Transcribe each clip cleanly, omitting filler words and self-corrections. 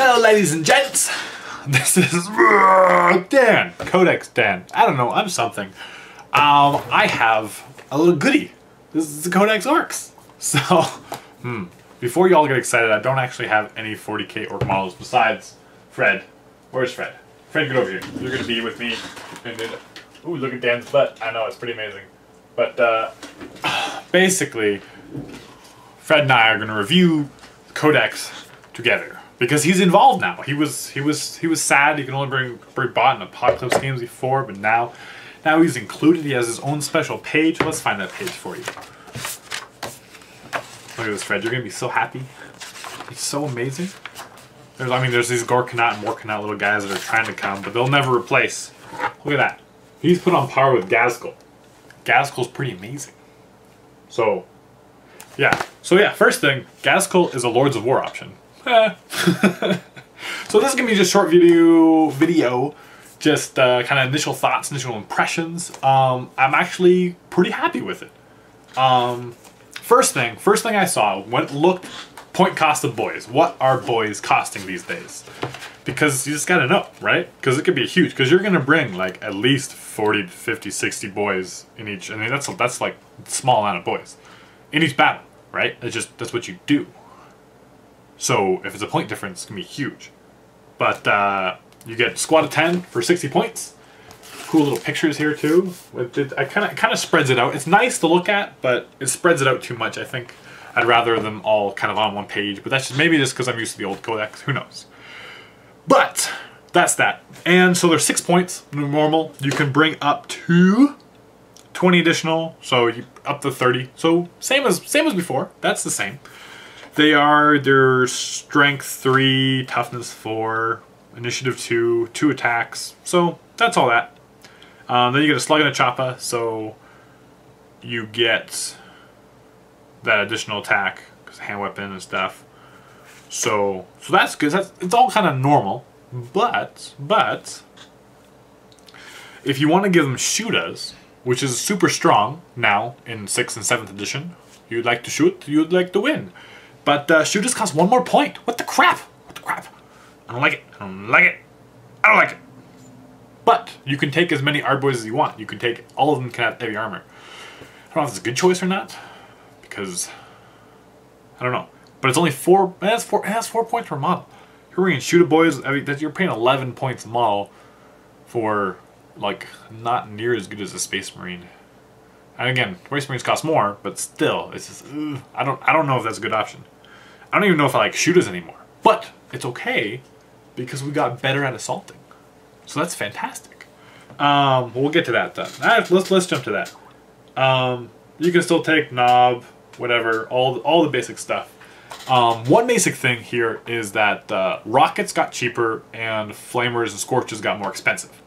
Hello, ladies and gents. This is Dan, Codex Dan. I don't know, I'm something. I have a little goodie. This is the Codex Orks. So, before y'all get excited, I don't actually have any 40k orc models besides Fred. Where's Fred? Fred, get over here. You're gonna be with me. Ooh, look at Dan's butt. I know, it's pretty amazing. But basically, Fred and I are gonna review the Codex together because he's involved now. He was sad. He can only bring bot in Apocalypse games before, but now he's included. He has his own special page. Let's find that page for you. Look at this, Fred. You're gonna be so happy. He's so amazing. There's these Gorkanaut and Morkanaut little guys that are trying to come, but they'll never replace. Look at that. He's put on par with Gazgul. Gazgul's pretty amazing. So yeah, first thing, Gazgul is a Lords of War option. So this is gonna be just a short video, just kind of initial thoughts, initial impressions. I'm actually pretty happy with it. First thing I saw, looked point cost of boys. What are boys costing these days? Because you just gotta know, right? Because it could be huge, because you're gonna bring like at least 40 to 50, 60 boys in each. I mean, that's like a small amount of boys in each battle, right? That's what you do. So if it's a point difference, it's gonna be huge. But you get squad of 10 for 60 points. Cool little pictures here too. It kind of spreads it out. It's nice to look at, but it spreads it out too much. I think I'd rather them all kind of on one page. But that's maybe just because I'm used to the old Codex. Who knows? But that's that. And so there's 6 points normal. You can bring up to 20 additional, so up to 30. So same as before. That's the same. They're strength 3, toughness 4, initiative 2, 2 attacks. So that's all that. Then you get a slug and a choppa, so you get that additional attack because hand weapon and stuff. So that's good. It's all kind of normal, but if you want to give them shootas, which is super strong now in 6th and 7th edition, you'd like to shoot, you'd like to win. But shooters cost 1 more point. What the crap? What the crap? I don't like it. I don't like it. I don't like it. But you can take as many art boys as you want. You can take all of them can have heavy armor. I don't know if it's a good choice or not, because I don't know. But it's only 4. It has 4 points per model. You're bringing shooter boys. I mean, you're paying 11 points a model for like not near as good as a Space Marine. And again, Space Marines cost more, but still, it's just I don't know if that's a good option. I don't even know if I like shooters anymore. But it's okay because we got better at assaulting, so that's fantastic. We'll get to that then. Let's jump to that. You can still take knob, whatever, all the basic stuff. One basic thing here is that rockets got cheaper and flamers and scorches got more expensive.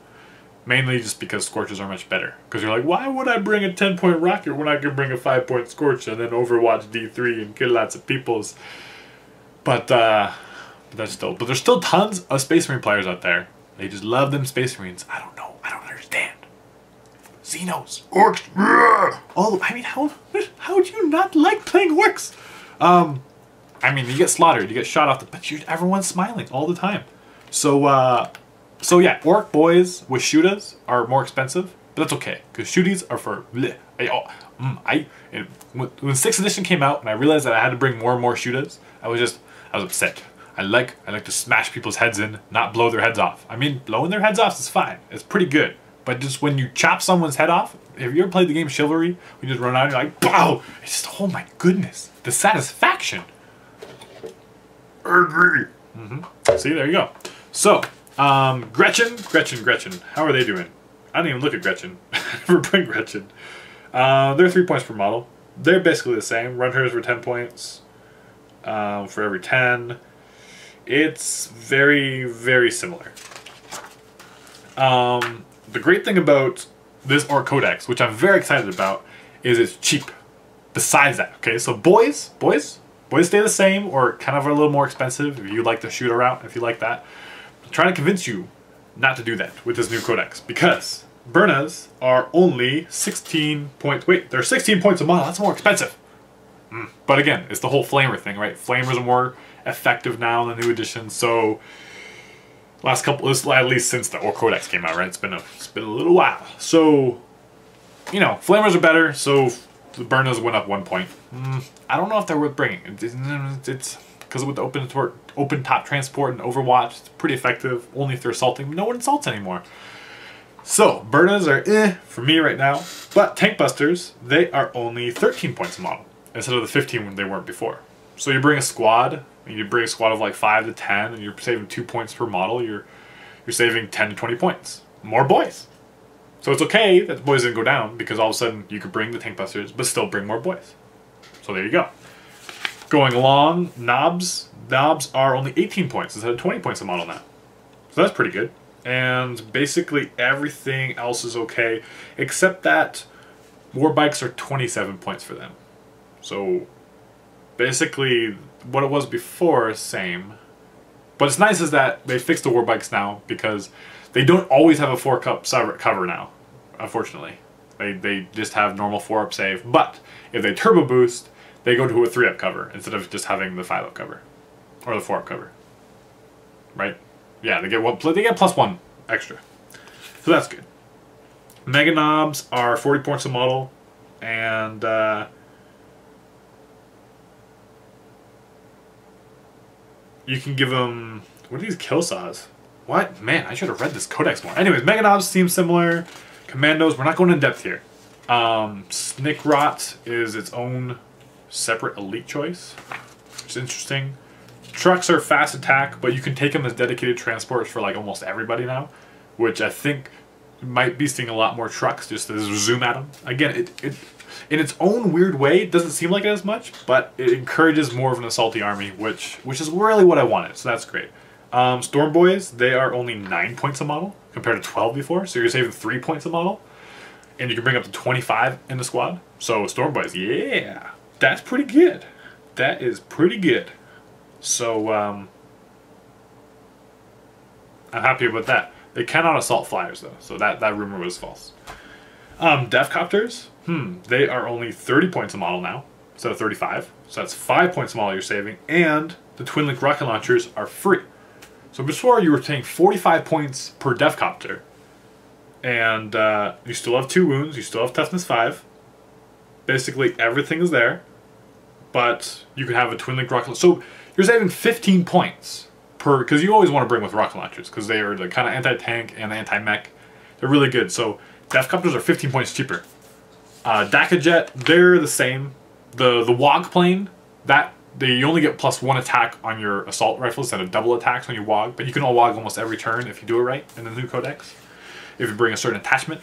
Mainly just because scorches are much better. Because you're like, why would I bring a 10-point rocket when I can bring a 5-point scorch and then Overwatch D3 and kill lots of peoples? But there's still tons of Space Marine players out there. They just love them Space Marines. I don't know. I don't understand. Xenos, orcs, I mean, how would you not like playing orcs? I mean, you get slaughtered, you get shot off but everyone's smiling all the time. So yeah, orc boys with shootas are more expensive, but that's okay, because shooties are for bleh. When 6th edition came out and I realized that I had to bring more and more shootas, I was upset. I like to smash people's heads in, not blow their heads off. I mean, blowing their heads off is fine. It's pretty good. But just when you chop someone's head off, if you ever played the game Chivalry, we just run out and you're like, wow! It's just, oh my goodness, the satisfaction. See, there you go. So, Gretchen. How are they doing? I didn't even look at Gretchen. I never bring Gretchen. They're 3 points per model. They're basically the same. Run hers for 10 points for every 10. It's very, very similar. The great thing about this Ork Codex, which I'm very excited about, is it's cheap. Besides that, okay, so boys stay the same or kind of a little more expensive if you like the shooter route, if you like that. I'm trying to convince you not to do that with this new Codex, because Burnas are only 16 points. Wait, they're 16 points a model. That's more expensive. But again, it's the whole flamer thing, right? Flamers are more effective now in the new edition. So last couple, at least since the Ork Codex came out, right? It's been a little while. So, you know, flamers are better. So the burners went up 1 point. I don't know if they're worth bringing. It's because with the open top transport and Overwatch, it's pretty effective. Only if they're assaulting. No one assaults anymore. So burners are for me right now. But tank busters, they are only 13 points a model instead of the 15 when they weren't before. So you bring a squad. You bring a squad of like 5 to 10, and you're saving 2 points per model. You're saving 10 to 20 points. More boys. So it's okay that the boys didn't go down, because all of a sudden you could bring the tank busters, but still bring more boys. So there you go. Going along, knobs. Knobs are only 18 points instead of 20 points a model now. So that's pretty good. And basically everything else is okay, except that war bikes are 27 points for them. So basically what it was before is same. But it's nice is that they fixed the war bikes now, because they don't always have a 4-up cover now, unfortunately. They just have normal 4-up save, but if they turbo boost, they go to a 3-up cover instead of just having the 5-up cover. Or the 4-up cover. Right? Yeah, they get +1 extra. So that's good. Mega knobs are 40 points a model, and you can give them... What are these kill saws? What? Man, I should have read this codex more. Anyways, Mega knobs seem similar. Commandos, we're not going in depth here. Snick Rot is its own separate elite choice, which is interesting. Trucks are fast attack, but you can take them as dedicated transports for like almost everybody now, which I think might be seeing a lot more trucks just to zoom at them. Again, it in its own weird way, it doesn't seem like it as much, but it encourages more of an assaulty army, which is really what I wanted, so that's great. Storm Boys, they are only 9 points a model compared to 12 before, so you're saving 3 points a model, and you can bring up to 25 in the squad. So Storm Boys, yeah, that's pretty good. That is pretty good. So I'm happy about that. They cannot assault flyers though, so that rumor was false. Death Copters, they are only 30 points a model now instead of 35. So that's 5 points a model you're saving, and the Twin Link rocket launchers are free. So before you were paying 45 points per Death Copter, and you still have 2 wounds, you still have toughness 5. Basically everything is there, but you can have a Twin Link rocket launcher. So you're saving 15 points per, because you always want to bring with rocket launchers, because they are the kind of anti-tank and anti-mech. They're really good. So Death Copters are 15 points cheaper. Daka Jet, they're the same. The WOG plane, you only get +1 attack on your assault rifles instead of double attacks on your WOG, but you can all WOG almost every turn if you do it right in the new codex. If you bring a certain attachment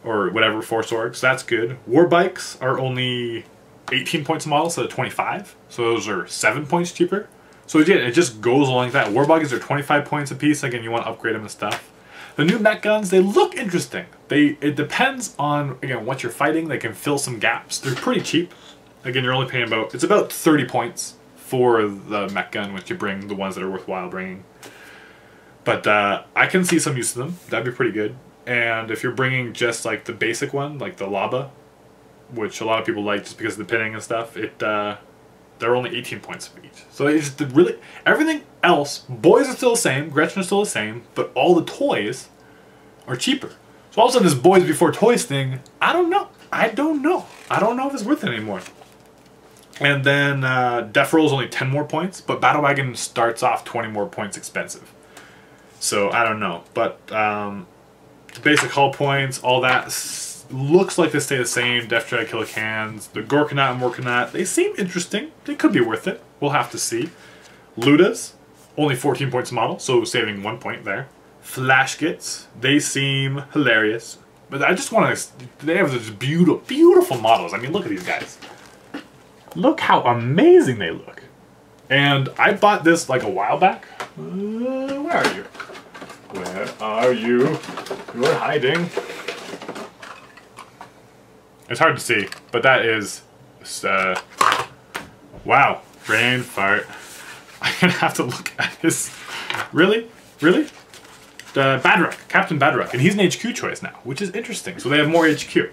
or whatever, Force Orks, that's good. War bikes are only 18 points a model instead of 25, so those are 7 points cheaper. So again, it just goes along like that. War buggies are 25 points a piece. Again, you want to upgrade them and stuff. The new mech guns, they look interesting. It depends on, again, what you're fighting. They can fill some gaps. They're pretty cheap. Again, you're only paying it's about 30 points for the mech gun, which you bring the ones that are worthwhile bringing. But I can see some use of them. That'd be pretty good. And if you're bringing just like the basic one, like the Laba, which a lot of people like just because of the pinning and stuff, they're only 18 points each. So it's really, everything else, boys are still the same, Gretchen is still the same, but all the toys are cheaper. So all of a sudden this boys before toys thing, I don't know. I don't know if it's worth it anymore. And then Def Roll is only 10 more points, but Battle Wagon starts off 20 more points expensive. So I don't know, but the basic hull points, all that looks like they stay the same. Def Dread, Killer Cans, the Gorkanaut and Morkanaut, they seem interesting. They could be worth it. We'll have to see. Ludas, only 14 points a model, so saving 1 point there. Flash Gits, they seem hilarious. But I just want to, they have these beautiful, beautiful models. I mean, look at these guys. Look how amazing they look. And I bought this like a while back. Where are you? Where are you? You're hiding. It's hard to see, but that is, wow, brain fart. I'm gonna have to look at his, really? Badrock, Captain Badrock, and he's an HQ choice now, which is interesting. So they have more HQ.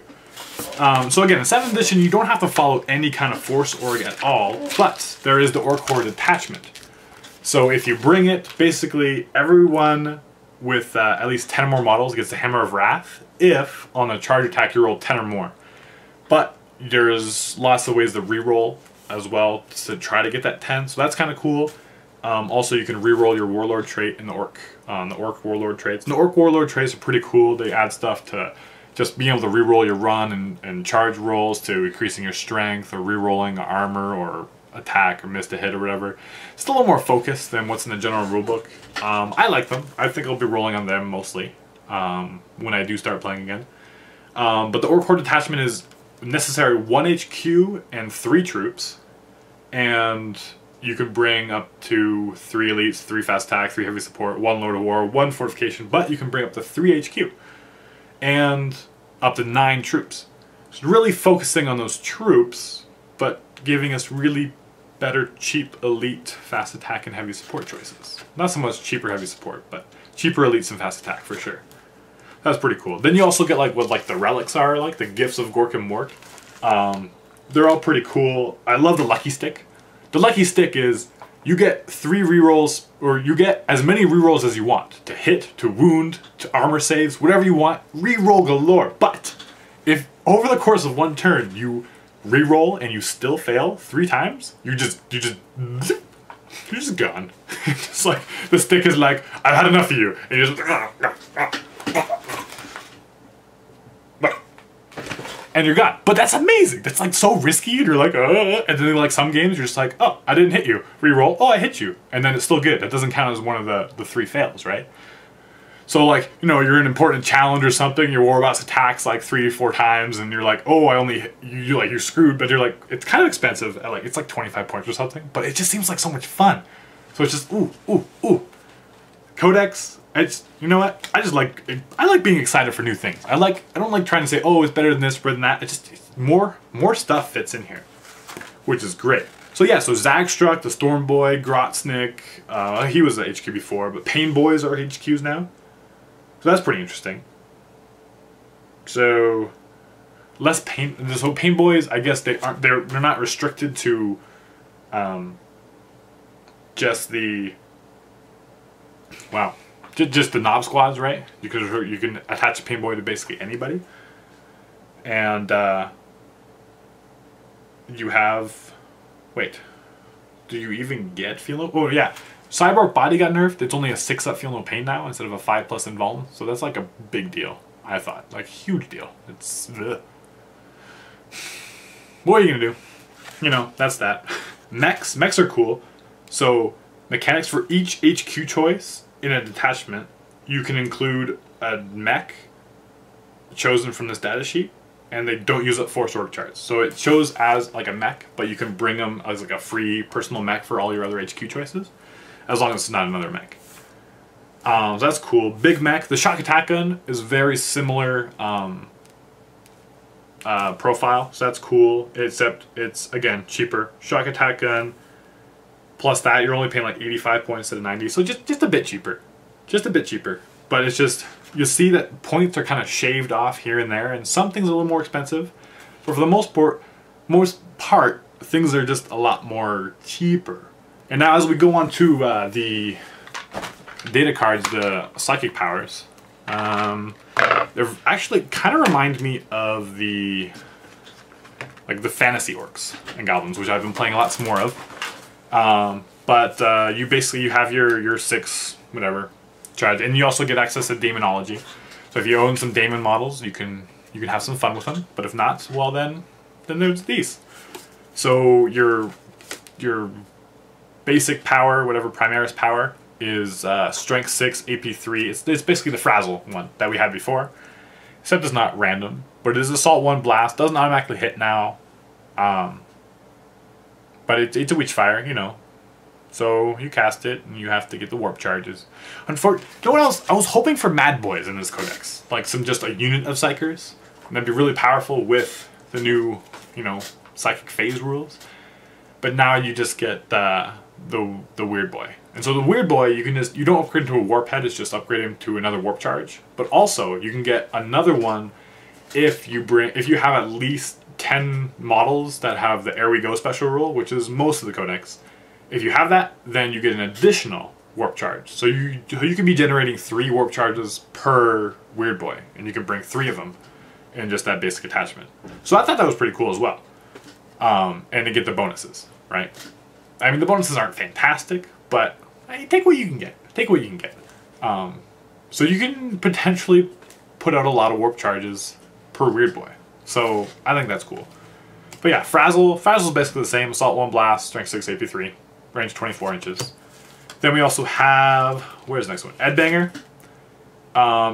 So again, in 7th edition, you don't have to follow any kind of Force Org at all, but there is the Ork Horde attachment. So if you bring it, basically everyone with at least 10 or more models gets the Hammer of Wrath if on a charge attack you roll 10 or more. But there's lots of ways to reroll as well to try to get that 10, so that's kind of cool. Also, you can reroll your Warlord trait in the Ork Warlord traits. And the Ork Warlord traits are pretty cool. They add stuff to just being able to reroll your run and charge rolls, to increasing your strength, or rerolling armor or attack or missed a hit or whatever. It's a little more focused than what's in the general rulebook. I like them. I think I'll be rolling on them mostly when I do start playing again. But the Ork Horde detachment is necessary 1 HQ and 3 troops, and you can bring up to 3 elites, 3 fast attack, 3 heavy support, 1 Lord of War, 1 fortification, but you can bring up to 3 HQ and up to 9 troops. So really focusing on those troops, but giving us really better cheap elite fast attack and heavy support choices. Not so much cheaper heavy support, but cheaper elites and fast attack for sure. That's pretty cool. Then you also get like what like the relics are, like the gifts of Gork and Mork. They're all pretty cool. I love the lucky stick. The lucky stick is you get 3 rerolls, or you get as many rerolls as you want. To hit, to wound, to armor saves, whatever you want. Reroll galore. But if over the course of 1 turn you reroll and you still fail 3 times, you're just gone. It's like the stick is like, I've had enough of you, and you're just and you're gone. But that's amazing. That's like so risky. And you're like, and then like some games you're just like, oh, I didn't hit you. Reroll. Oh, I hit you. And then it's still good. That doesn't count as one of the 3 fails, right? So like, you know, you're in an important challenge or something. Your Warboss attacks like 3 to 4 times, and you're like, oh, I only hit you. You're screwed. But you're like, it's kind of expensive. Like it's like 25 points or something. But it just seems like so much fun. So it's just ooh. Codex. You know what? I like being excited for new things. I don't like trying to say, oh, it's better than this, better than that. It's just more stuff fits in here, which is great. So yeah, so Zagstruck, the Storm Boy, Grotznik, he was the HQ before, but Pain Boys are HQs now. So that's pretty interesting. So less pain. So Pain Boys, I guess they're not restricted to just the just the knob squads, right? Because you can attach a Pain Boy to basically anybody. And you have, wait, do you even get Feel No? Oh yeah, Cyborg Body got nerfed. It's only a 6-up Feel No Pain now instead of a 5+ Invuln. So that's like a big deal, I thought. Like huge deal. It's ugh. What are you gonna do? You know, that's that. Mechs are cool. So mechanics for each HQ choice in a detachment, you can include a mech chosen from this data sheet, and they don't use up force org charts. So it shows as like a mech, but you can bring them as like a free personal mech for all your other HQ choices, as long as it's not another mech. So that's cool. Big mech. The shock attack gun is very similar profile, so that's cool, except it's, again, cheaper. Shock attack gun, plus that, you're only paying like 85 points instead of 90, so just a bit cheaper. Just a bit cheaper. But it's just, you see that points are kind of shaved off here and there, and some things are a little more expensive. But for the most part, things are just a lot more cheaper. And now as we go on to the data cards, the psychic powers, they actually kind of remind me of the fantasy orcs and goblins, which I've been playing lots more of. But you have your 6 whatever charge, and you also get access to demonology. So if you own some daemon models, you can have some fun with them. But if not, well then there's these. So your basic power, whatever Primaris power, is strength 6, AP 3. It's basically the Frazzle one that we had before, except it's not random. But it is Assault 1 Blast. Doesn't automatically hit now. But it's a Witch Fire, you know. So you cast it, and you have to get the warp charges. Unfortunately, you know what else? I was hoping for Mad Boys in this codex, like just a unit of Psychers, and that'd be really powerful with the new, you know, Psychic Phase rules. But now you just get the Weird Boy, and so the Weird Boy you don't upgrade into a Warp Head; it's just upgrade him to another Warp Charge. But also you can get another one if you have at least 10 models that have the Ere We Go special rule, which is most of the codex. If you have that, then you get an additional warp charge. So you can be generating 3 warp charges per weird boy, and you can bring 3 of them in just that basic attachment. So I thought that was pretty cool as well. And to get the bonuses, right? I mean, the bonuses aren't fantastic, but hey, take what you can get. Take what you can get. So you can potentially put out a lot of warp charges per weird boy. So I think that's cool. But yeah, Frazzle's basically the same. Assault 1 Blast, Strength 6, AP 3, range 24 inches. Then we also have, where's the next one? Edbanger.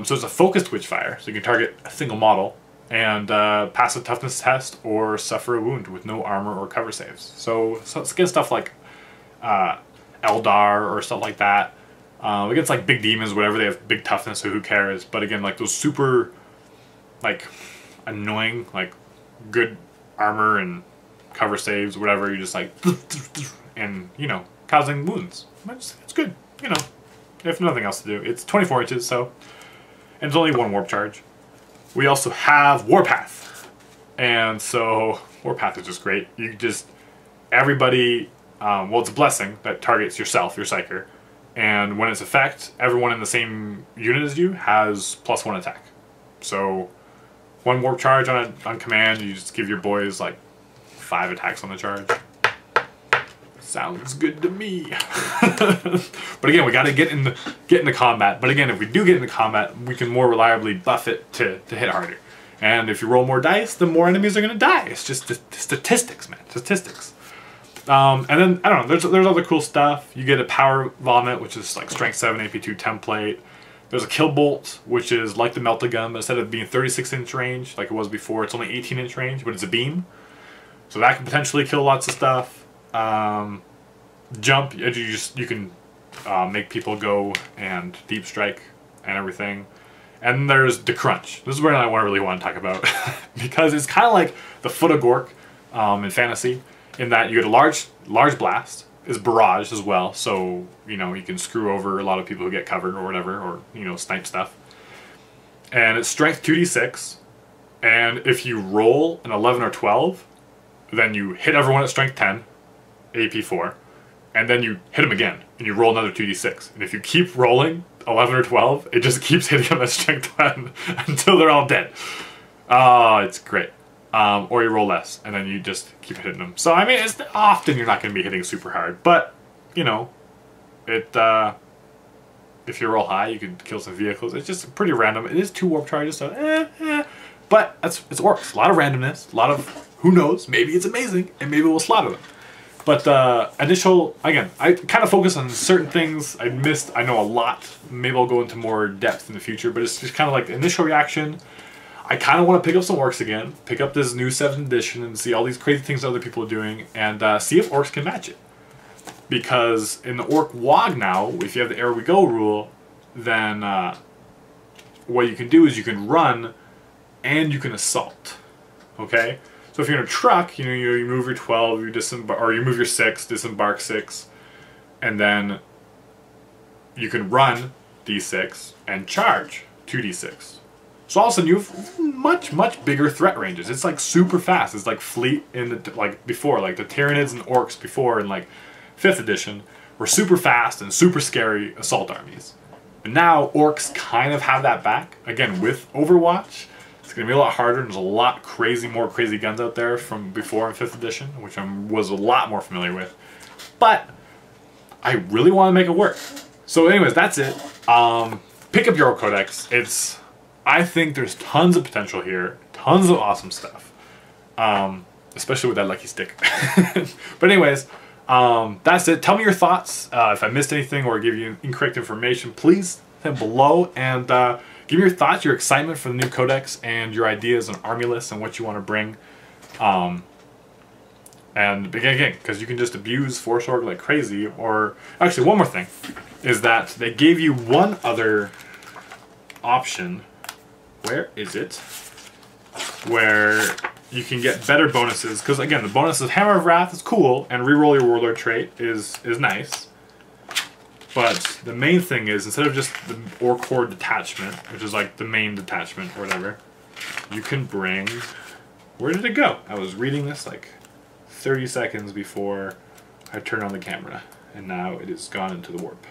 So it's a focused Witchfire, so you can target a single model and pass a toughness test or suffer a wound with no armor or cover saves. So it's against stuff like Eldar or stuff like that. Against like big demons, whatever, they have big toughness, so who cares? But again, like those super like annoying, like good armor and cover saves, whatever, you're just like and you know, causing wounds. It's good, you know, if nothing else to do. It's 24 inches, so, and it's only 1 warp charge. We also have Warpath, and so Warpath is just great. You just, everybody, well, it's a blessing that targets yourself, your Psyker, and when it's effect, everyone in the same unit as you has +1 attack. So 1 warp charge on command, you just give your boys like 5 attacks on the charge. Sounds good to me. But again, we got to get into combat. But again, if we do get into combat, we can more reliably buff it to hit harder. And if you roll more dice, the more enemies are going to die. It's just statistics, man. Statistics. And then, I don't know, there's other cool stuff. You get a Power Vomit, which is like Strength 7, AP 2 template. There's a Kill Bolt, which is like the Melt-A-Gun, but instead of being 36-inch range, like it was before, it's only 18-inch range, but it's a beam. So that can potentially kill lots of stuff. Jump, you can make people go and deep strike and everything. And there's the Crunch. This is where I really want to talk about because it's kind of like the Foot of Gork in fantasy, in that you get a large blast. Is barrage as well, so you know you can screw over a lot of people who get covered or whatever, or you know, snipe stuff. And it's strength 2d6, and if you roll an 11 or 12, then you hit everyone at strength 10, AP 4, and then you hit them again, and you roll another 2d6. And if you keep rolling 11 or 12, it just keeps hitting them at strength 10 until they're all dead. Oh, it's great. Or you roll less, and then you just keep hitting them. So, I mean, it's often you're not going to be hitting super hard, but, you know, if you roll high, you can kill some vehicles. It's just pretty random. It is 2 warp charges, so but it's orcs. A lot of randomness, a lot of, who knows, maybe it's amazing, and maybe we'll slaughter them. But initial, again, I kind of focus on certain things I missed. I know a lot. Maybe I'll go into more depth in the future, but it's just kind of like the initial reaction. I kind of want to pick up some orcs again, pick up this new 7th edition and see all these crazy things other people are doing, and see if orcs can match it. Because in the orc WOG now, if you have the Ere We Go rule, then what you can do is you can run and you can assault. Okay? So if you're in a truck, you know, you move your 12, you disembark, or you move your 6, disembark 6, and then you can run d6 and charge 2d6. So all of a sudden you have much bigger threat ranges. It's like super fast. It's like Fleet in the, like before, like the Tyranids and Orks before in like 5th edition were super fast and super scary assault armies. And now Orks kind of have that back. Again, with Overwatch, it's going to be a lot harder. There's a lot more crazy guns out there from before in 5th edition, which I was a lot more familiar with. But I really want to make it work. So anyways, that's it. Pick up your Ork Codex. I think there's tons of potential here, tons of awesome stuff, especially with that lucky stick. But anyways, that's it. Tell me your thoughts. If I missed anything or give you incorrect information, please hit below and give me your thoughts, your excitement for the new codex, and your ideas on army lists and what you want to bring. And again, because you can just abuse Force Org like crazy. Or actually, one more thing is that they gave you one other option. Where is it? Where you can get better bonuses, because again, the bonus of Hammer of Wrath is cool, and reroll your Warlord trait is nice. But the main thing is, instead of just the Ork Horde detachment, which is like the main detachment or whatever, you can bring... Where did it go? I was reading this like 30 seconds before I turned on the camera, and now it is gone into the warp.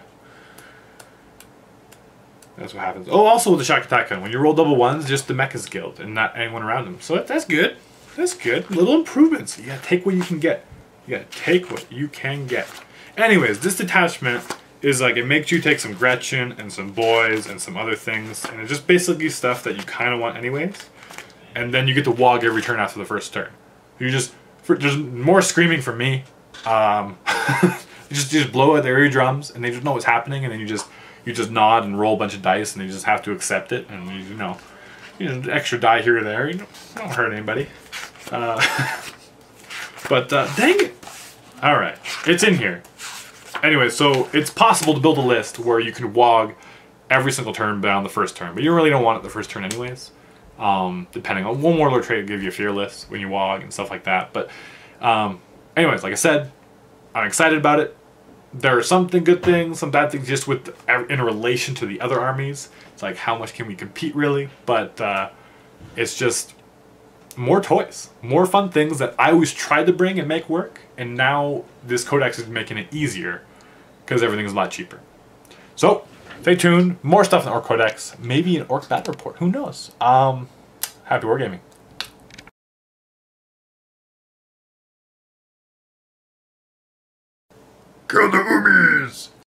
That's what happens. Oh, also with the shock attack gun, when you roll double ones, just the mech is killed and not anyone around them. So that's good. That's good. Little improvements. You gotta take what you can get. You gotta take what you can get. Anyways, this detachment is like, it makes you take some Gretchen and some boys and some other things, and it's just basically stuff that you kind of want anyways. And then you get to wog every turn after the first turn. You just, there's more screaming from me. You just blow out their eardrums, and they just know what's happening, and then you just nod and roll a bunch of dice, and you just have to accept it, and you know, extra die here or there. You don't hurt anybody. But dang it! All right, it's in here. Anyway, so it's possible to build a list where you can wog every single turn beyond the first turn, but you really don't want it the first turn anyways. Depending on one warlord trait will give you a fearless when you wog and stuff like that. But anyways, like I said, I'm excited about it. There are some good things, some bad things, just with in relation to the other armies. It's like, how much can we compete, really? But it's just more toys, more fun things that I always tried to bring and make work. And now this codex is making it easier because everything is a lot cheaper. So stay tuned. More stuff in the Ork Codex. Maybe an Ork Battle Report. Who knows? Happy wargaming. Kill the Umis!